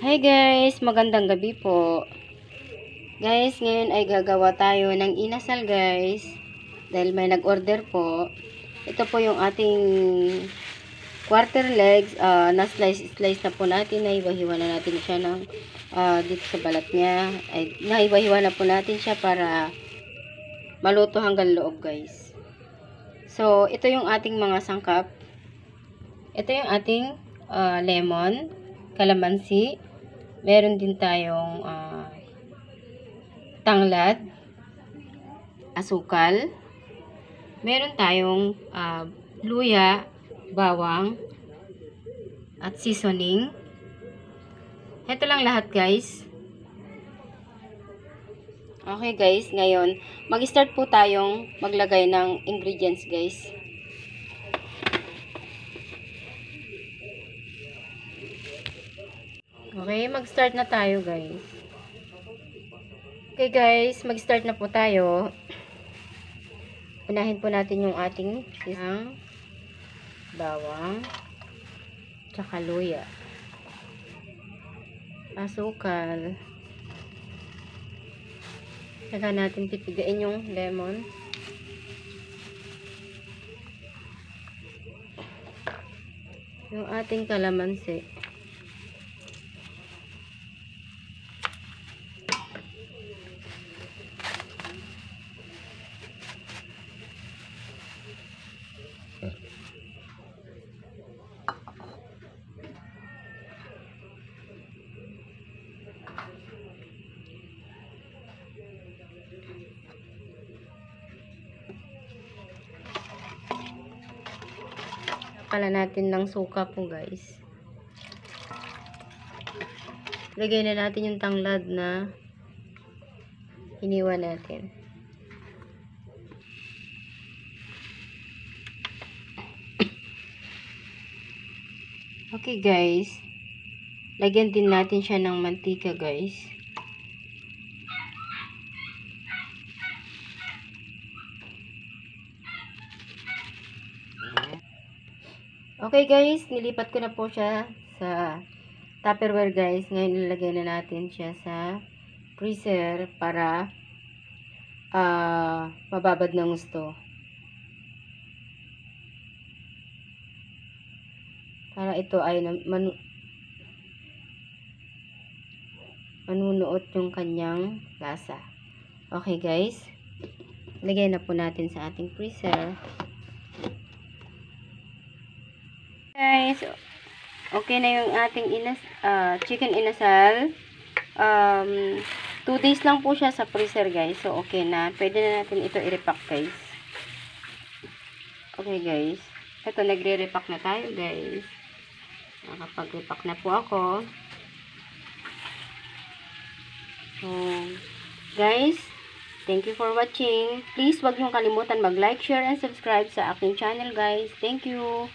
Hi guys, magandang gabi po. Guys, ngayon ay gagawa tayo ng inasal guys. Dahil may nag-order po. Ito po yung ating quarter legs. Na-slice na po natin. Nahiwa-hiwa na natin siya ng dito sa balat niya. Nahiwa-hiwa na po natin siya para maluto hanggang loob guys. So, ito yung ating mga sangkap. Ito yung ating lemon, kalamansi. Meron din tayong tanglad, asukal. Meron tayong luya, bawang, at seasoning. Ito lang lahat guys. Okay guys, ngayon mag-start po tayong maglagay ng ingredients guys. Okay, mag-start na tayo guys. Okay guys, mag-start na po tayo. Unahin po natin yung ating sisang, bawang, tsaka luya, asukal. Saka natin pipigain yung lemon. Yung ating kalamansi. Pala natin ng suka po guys. Lagay na natin yung tanglad na iniwan natin. Okay guys. Lagyan din natin siya ng mantika guys. Okay guys, nilipat ko na po siya sa Tupperware guys. Ngayon nilagay na natin siya sa freezer para mababad ng gusto. Para ito ay manunuot yung kanyang lasa. Okay guys, lagay na po natin sa ating freezer. Guys, okay na yung ating chicken inasal. 2 days lang po siya sa freezer guys. So okay na. Pwede na natin ito i-repack guys. Okay guys. Ito nagre-repack na tayo guys. Nakapag-repack na po ako. So guys, thank you for watching. Please wag niyong kalimutan mag-like, share, and subscribe sa aking channel guys. Thank you.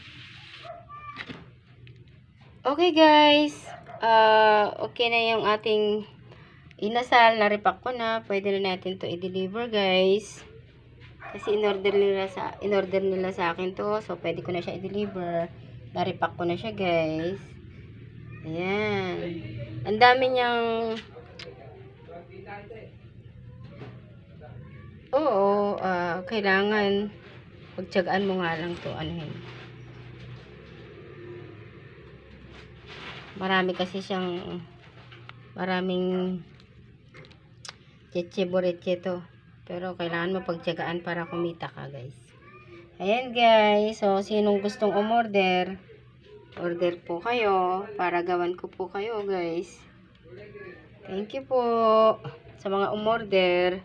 Okay guys, okay na yung ating inasal, na-repack ko na. Pwede na natin to i-deliver guys. Kasi in-order nila sa akin to, so pwede ko na siya i-deliver. Na-repack ko na siya guys. Ayan. Ang dami niyang kailangan pagtiyagaan mo nga lang to anuhin. Marami kasi siyang maraming cheche to. Pero kailangan mo pagtiyagaan para kumita ka guys. Ayan guys. So sinong gustong umorder, order po kayo para gawan ko po kayo guys. Thank you po sa mga umorder.